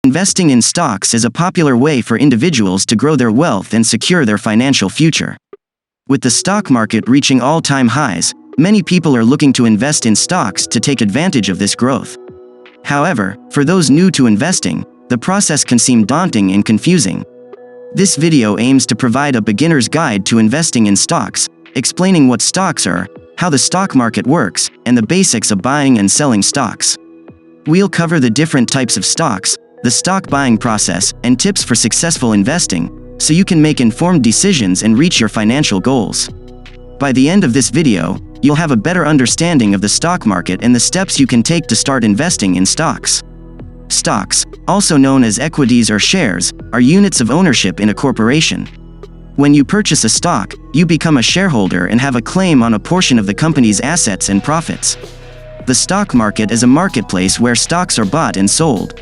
Investing in stocks is a popular way for individuals to grow their wealth and secure their financial future. With the stock market reaching all-time highs, many people are looking to invest in stocks to take advantage of this growth. However, for those new to investing, the process can seem daunting and confusing. This video aims to provide a beginner's guide to investing in stocks, explaining what stocks are, how the stock market works, and the basics of buying and selling stocks. We'll cover the different types of stocks, the stock buying process, and tips for successful investing, so you can make informed decisions and reach your financial goals. By the end of this video, you'll have a better understanding of the stock market and the steps you can take to start investing in stocks. Stocks, also known as equities or shares, are units of ownership in a corporation. When you purchase a stock, you become a shareholder and have a claim on a portion of the company's assets and profits. The stock market is a marketplace where stocks are bought and sold.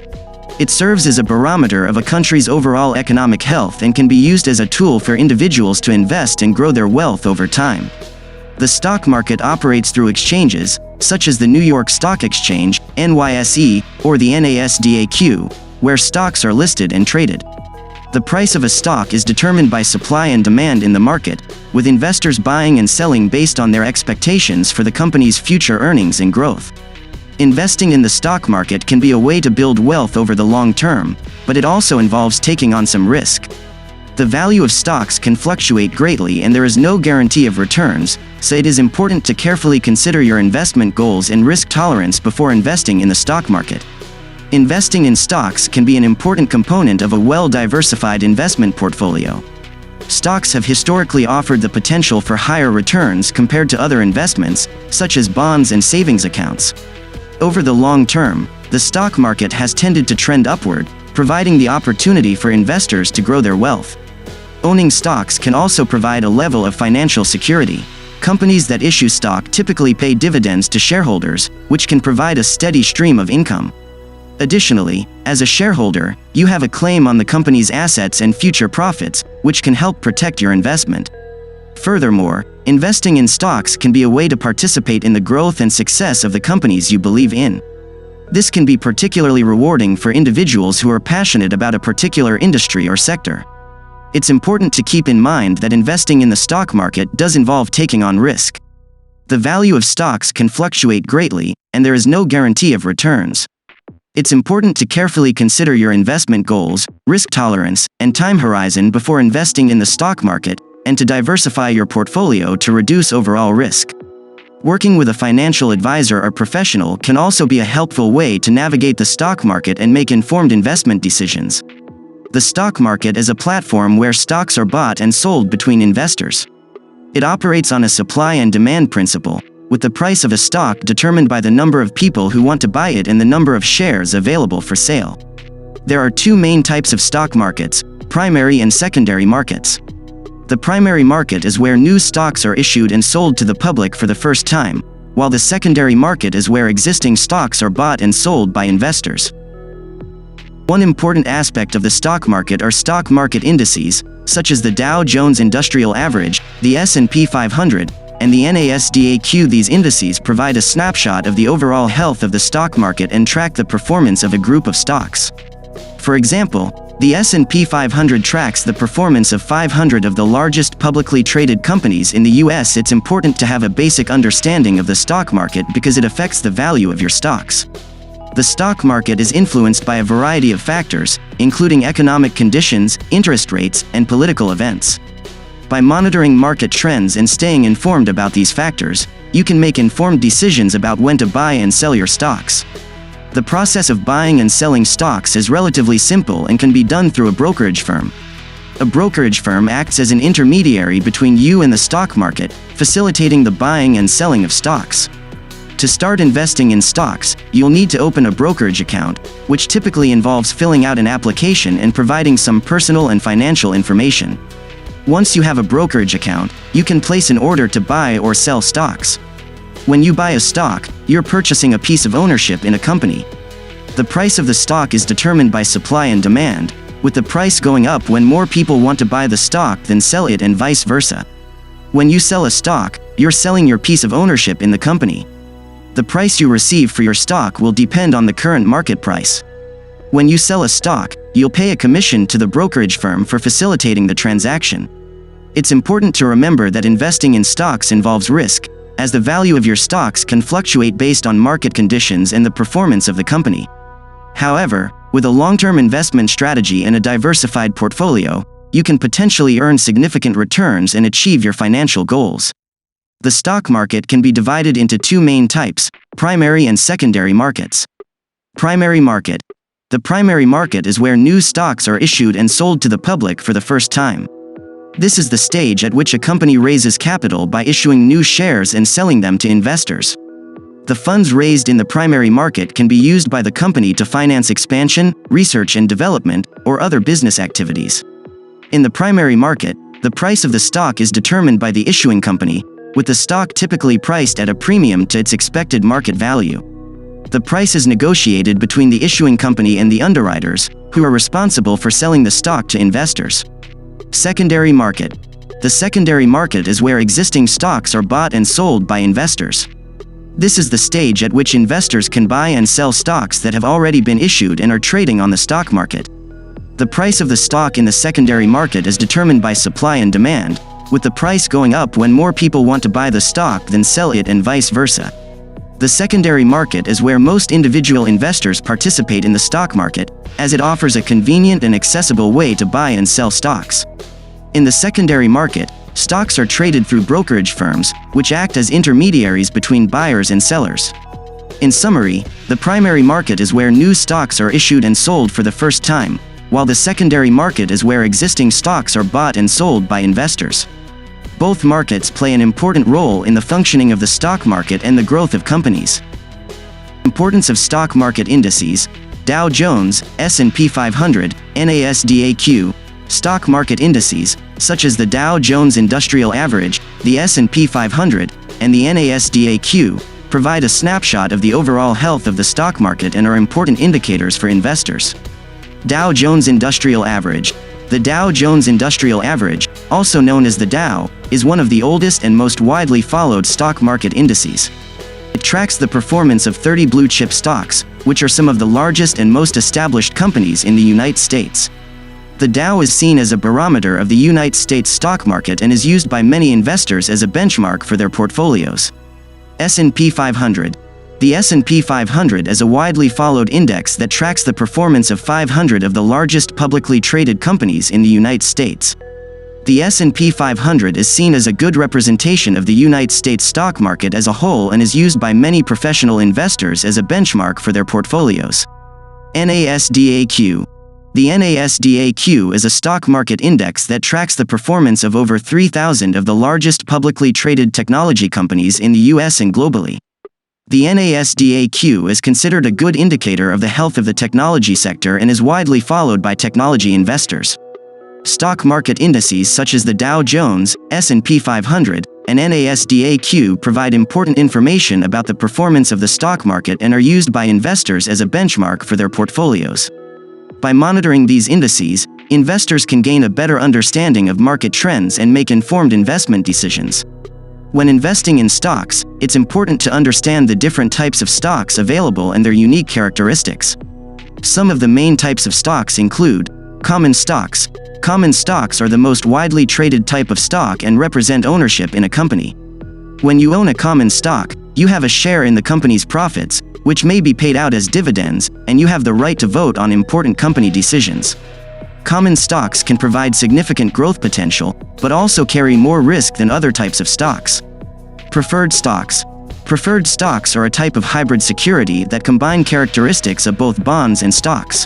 It serves as a barometer of a country's overall economic health and can be used as a tool for individuals to invest and grow their wealth over time. The stock market operates through exchanges, such as the New York Stock Exchange, NYSE, or the NASDAQ, where stocks are listed and traded. The price of a stock is determined by supply and demand in the market, with investors buying and selling based on their expectations for the company's future earnings and growth. Investing in the stock market can be a way to build wealth over the long term, but it also involves taking on some risk. The value of stocks can fluctuate greatly and there is no guarantee of returns, so it is important to carefully consider your investment goals and risk tolerance before investing in the stock market. Investing in stocks can be an important component of a well-diversified investment portfolio. Stocks have historically offered the potential for higher returns compared to other investments, such as bonds and savings accounts. Over the long term, the stock market has tended to trend upward, providing the opportunity for investors to grow their wealth. Owning stocks can also provide a level of financial security. Companies that issue stock typically pay dividends to shareholders, which can provide a steady stream of income. Additionally, as a shareholder, you have a claim on the company's assets and future profits, which can help protect your investment. Furthermore, investing in stocks can be a way to participate in the growth and success of the companies you believe in. This can be particularly rewarding for individuals who are passionate about a particular industry or sector. It's important to keep in mind that investing in the stock market does involve taking on risk. The value of stocks can fluctuate greatly, and there is no guarantee of returns. It's important to carefully consider your investment goals, risk tolerance, and time horizon before investing in the stock market, and to diversify your portfolio to reduce overall risk. Working with a financial advisor or professional can also be a helpful way to navigate the stock market and make informed investment decisions. The stock market is a platform where stocks are bought and sold between investors. It operates on a supply and demand principle, with the price of a stock determined by the number of people who want to buy it and the number of shares available for sale. There are two main types of stock markets: primary and secondary markets. The primary market is where new stocks are issued and sold to the public for the first time, while the secondary market is where existing stocks are bought and sold by investors. One important aspect of the stock market are stock market indices, such as the Dow Jones Industrial Average, the S&P 500, and the NASDAQ. These indices provide a snapshot of the overall health of the stock market and track the performance of a group of stocks. For example, the S&P 500 tracks the performance of 500 of the largest publicly traded companies in the US. It's important to have a basic understanding of the stock market because it affects the value of your stocks. The stock market is influenced by a variety of factors, including economic conditions, interest rates, and political events. By monitoring market trends and staying informed about these factors, you can make informed decisions about when to buy and sell your stocks. The process of buying and selling stocks is relatively simple and can be done through a brokerage firm. A brokerage firm acts as an intermediary between you and the stock market, facilitating the buying and selling of stocks. To start investing in stocks, you'll need to open a brokerage account, which typically involves filling out an application and providing some personal and financial information. Once you have a brokerage account, you can place an order to buy or sell stocks. When you buy a stock, you're purchasing a piece of ownership in a company. The price of the stock is determined by supply and demand, with the price going up when more people want to buy the stock than sell it and vice versa. When you sell a stock, you're selling your piece of ownership in the company. The price you receive for your stock will depend on the current market price. When you sell a stock, you'll pay a commission to the brokerage firm for facilitating the transaction. It's important to remember that investing in stocks involves risk, as the value of your stocks can fluctuate based on market conditions and the performance of the company. However, with a long-term investment strategy and a diversified portfolio, you can potentially earn significant returns and achieve your financial goals. The stock market can be divided into two main types: primary and secondary markets. Primary market. The primary market is where new stocks are issued and sold to the public for the first time. This is the stage at which a company raises capital by issuing new shares and selling them to investors. The funds raised in the primary market can be used by the company to finance expansion, research and development, or other business activities. In the primary market, the price of the stock is determined by the issuing company, with the stock typically priced at a premium to its expected market value. The price is negotiated between the issuing company and the underwriters, who are responsible for selling the stock to investors. Secondary market. The secondary market is where existing stocks are bought and sold by investors. This is the stage at which investors can buy and sell stocks that have already been issued and are trading on the stock market. The price of the stock in the secondary market is determined by supply and demand, with the price going up when more people want to buy the stock than sell it and vice versa. The secondary market is where most individual investors participate in the stock market, as it offers a convenient and accessible way to buy and sell stocks. In the secondary market, stocks are traded through brokerage firms, which act as intermediaries between buyers and sellers. In summary, the primary market is where new stocks are issued and sold for the first time, while the secondary market is where existing stocks are bought and sold by investors. Both markets play an important role in the functioning of the stock market and the growth of companies. Importance of stock market indices: Dow Jones, S&P 500, NASDAQ. Stock market indices, such as the Dow Jones Industrial Average, the S&P 500, and the NASDAQ, provide a snapshot of the overall health of the stock market and are important indicators for investors. Dow Jones Industrial Average. The Dow Jones Industrial Average, also known as the Dow, is one of the oldest and most widely followed stock market indices. It tracks the performance of 30 blue-chip stocks, which are some of the largest and most established companies in the United States. The Dow is seen as a barometer of the United States stock market and is used by many investors as a benchmark for their portfolios. S&P 500. The S&P 500 is a widely followed index that tracks the performance of 500 of the largest publicly traded companies in the United States. The S&P 500 is seen as a good representation of the United States stock market as a whole and is used by many professional investors as a benchmark for their portfolios. NASDAQ. The NASDAQ is a stock market index that tracks the performance of over 3,000 of the largest publicly traded technology companies in the US and globally. The NASDAQ is considered a good indicator of the health of the technology sector and is widely followed by technology investors. Stock market indices such as the Dow Jones, S&P 500, and NASDAQ provide important information about the performance of the stock market and are used by investors as a benchmark for their portfolios. By monitoring these indices, investors can gain a better understanding of market trends and make informed investment decisions. When investing in stocks, it's important to understand the different types of stocks available and their unique characteristics. Some of the main types of stocks include common stocks. Common stocks are the most widely traded type of stock and represent ownership in a company. When you own a common stock, you have a share in the company's profits, which may be paid out as dividends, and you have the right to vote on important company decisions. Common stocks can provide significant growth potential, but also carry more risk than other types of stocks. Preferred stocks. Preferred stocks are a type of hybrid security that combine characteristics of both bonds and stocks.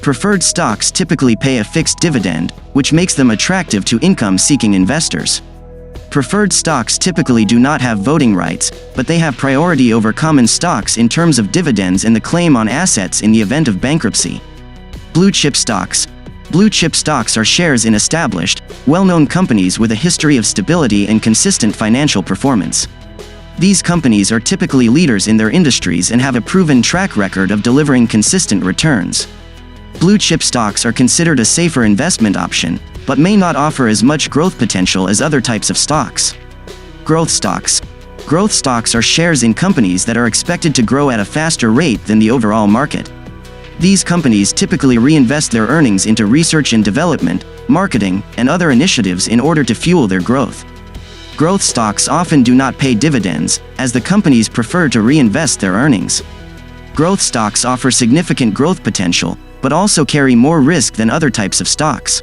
Preferred stocks typically pay a fixed dividend, which makes them attractive to income-seeking investors. Preferred stocks typically do not have voting rights, but they have priority over common stocks in terms of dividends and the claim on assets in the event of bankruptcy. Blue chip stocks. Blue chip stocks are shares in established, well-known companies with a history of stability and consistent financial performance. These companies are typically leaders in their industries and have a proven track record of delivering consistent returns. Blue chip stocks are considered a safer investment option, but may not offer as much growth potential as other types of stocks. Growth stocks. Growth stocks are shares in companies that are expected to grow at a faster rate than the overall market. These companies typically reinvest their earnings into research and development, marketing, and other initiatives in order to fuel their growth. Growth stocks often do not pay dividends, as the companies prefer to reinvest their earnings. Growth stocks offer significant growth potential, but also carry more risk than other types of stocks.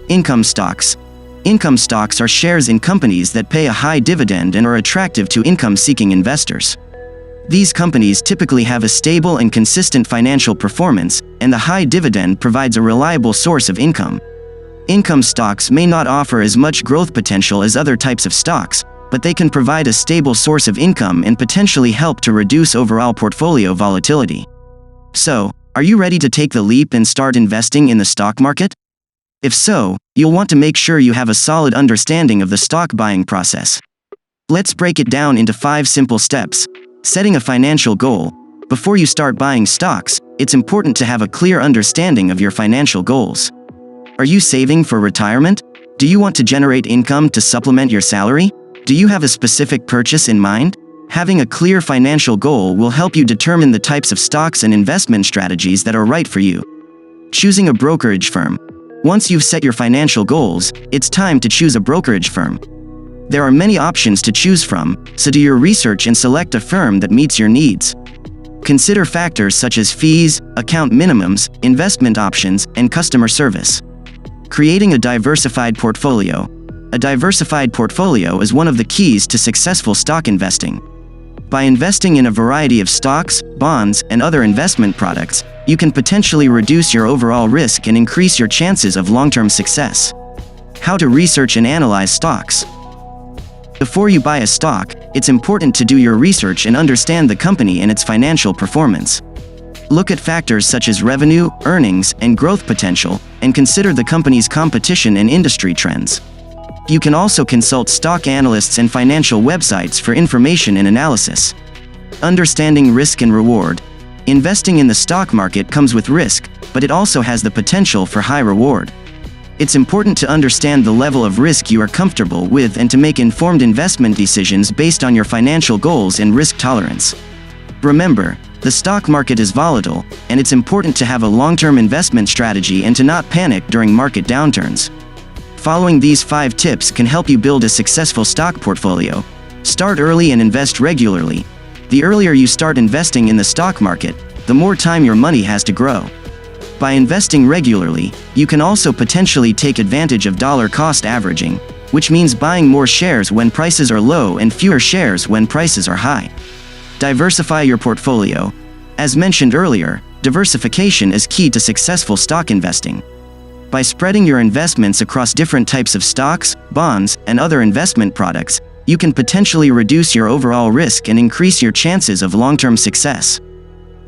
Income stocks. Income stocks are shares in companies that pay a high dividend and are attractive to income-seeking investors. These companies typically have a stable and consistent financial performance, and the high dividend provides a reliable source of income. Income stocks may not offer as much growth potential as other types of stocks, but they can provide a stable source of income and potentially help to reduce overall portfolio volatility. So, are you ready to take the leap and start investing in the stock market? If so, you'll want to make sure you have a solid understanding of the stock buying process. Let's break it down into 5 simple steps. Setting a financial goal. Before you start buying stocks, it's important to have a clear understanding of your financial goals. Are you saving for retirement? Do you want to generate income to supplement your salary? Do you have a specific purchase in mind? Having a clear financial goal will help you determine the types of stocks and investment strategies that are right for you. Choosing a brokerage firm. Once you've set your financial goals, it's time to choose a brokerage firm. There are many options to choose from, so do your research and select a firm that meets your needs. Consider factors such as fees, account minimums, investment options, and customer service. Creating a diversified portfolio. A diversified portfolio is one of the keys to successful stock investing. By investing in a variety of stocks, bonds, and other investment products, you can potentially reduce your overall risk and increase your chances of long-term success. How to research and analyze stocks. Before you buy a stock, it's important to do your research and understand the company and its financial performance. Look at factors such as revenue, earnings, and growth potential, and consider the company's competition and industry trends. You can also consult stock analysts and financial websites for information and analysis. Understanding risk and reward. Investing in the stock market comes with risk, but it also has the potential for high reward. It's important to understand the level of risk you are comfortable with and to make informed investment decisions based on your financial goals and risk tolerance. Remember, the stock market is volatile, and it's important to have a long-term investment strategy and to not panic during market downturns. Following these 5 tips can help you build a successful stock portfolio. Start early and invest regularly. The earlier you start investing in the stock market, the more time your money has to grow. By investing regularly, you can also potentially take advantage of dollar-cost averaging, which means buying more shares when prices are low and fewer shares when prices are high. Diversify your portfolio. As mentioned earlier, diversification is key to successful stock investing. By spreading your investments across different types of stocks, bonds, and other investment products, you can potentially reduce your overall risk and increase your chances of long-term success.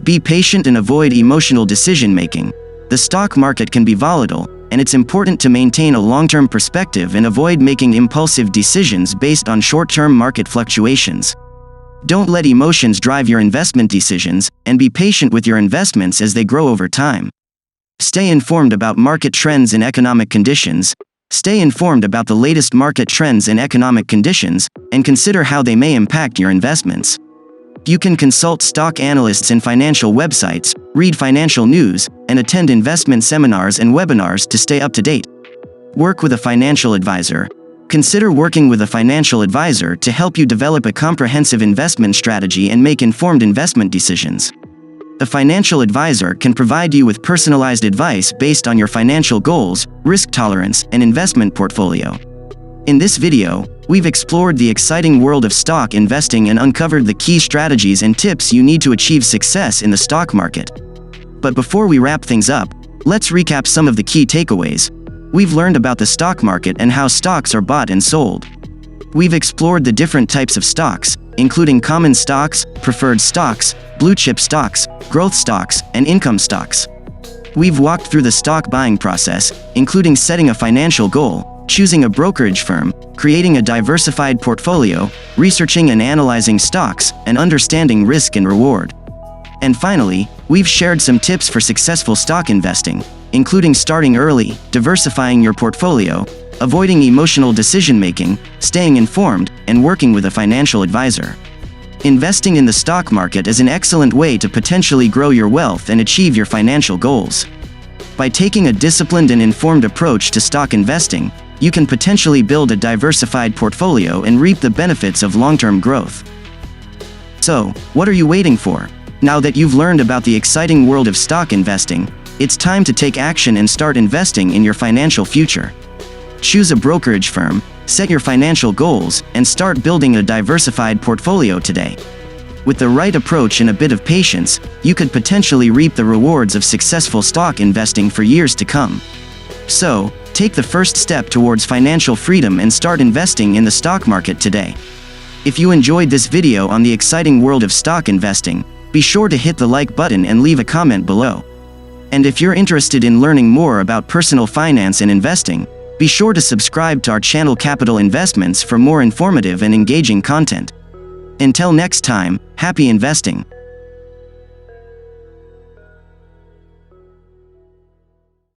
Be patient and avoid emotional decision-making. The stock market can be volatile, and it's important to maintain a long-term perspective and avoid making impulsive decisions based on short-term market fluctuations. Don't let emotions drive your investment decisions, and be patient with your investments as they grow over time. Stay informed about market trends and economic conditions. Stay informed about the latest market trends and economic conditions, and consider how they may impact your investments. You can consult stock analysts and financial websites, read financial news, and attend investment seminars and webinars to stay up to date. Work with a financial advisor. Consider working with a financial advisor to help you develop a comprehensive investment strategy and make informed investment decisions. A financial advisor can provide you with personalized advice based on your financial goals, risk tolerance, and investment portfolio. In this video, we've explored the exciting world of stock investing and uncovered the key strategies and tips you need to achieve success in the stock market. But before we wrap things up, let's recap some of the key takeaways. We've learned about the stock market and how stocks are bought and sold. We've explored the different types of stocks, including common stocks, preferred stocks, blue-chip stocks, growth stocks, and income stocks. We've walked through the stock buying process, including setting a financial goal, choosing a brokerage firm, creating a diversified portfolio, researching and analyzing stocks, and understanding risk and reward. And finally, we've shared some tips for successful stock investing, including starting early, diversifying your portfolio, avoiding emotional decision-making, staying informed, and working with a financial advisor. Investing in the stock market is an excellent way to potentially grow your wealth and achieve your financial goals. By taking a disciplined and informed approach to stock investing, you can potentially build a diversified portfolio and reap the benefits of long-term growth. So, what are you waiting for? Now that you've learned about the exciting world of stock investing, it's time to take action and start investing in your financial future. Choose a brokerage firm, set your financial goals, and start building a diversified portfolio today. With the right approach and a bit of patience, you could potentially reap the rewards of successful stock investing for years to come. So, take the first step towards financial freedom and start investing in the stock market today. If you enjoyed this video on the exciting world of stock investing, be sure to hit the like button and leave a comment below. And if you're interested in learning more about personal finance and investing, be sure to subscribe to our channel Capital Investments for more informative and engaging content. Until next time, happy investing!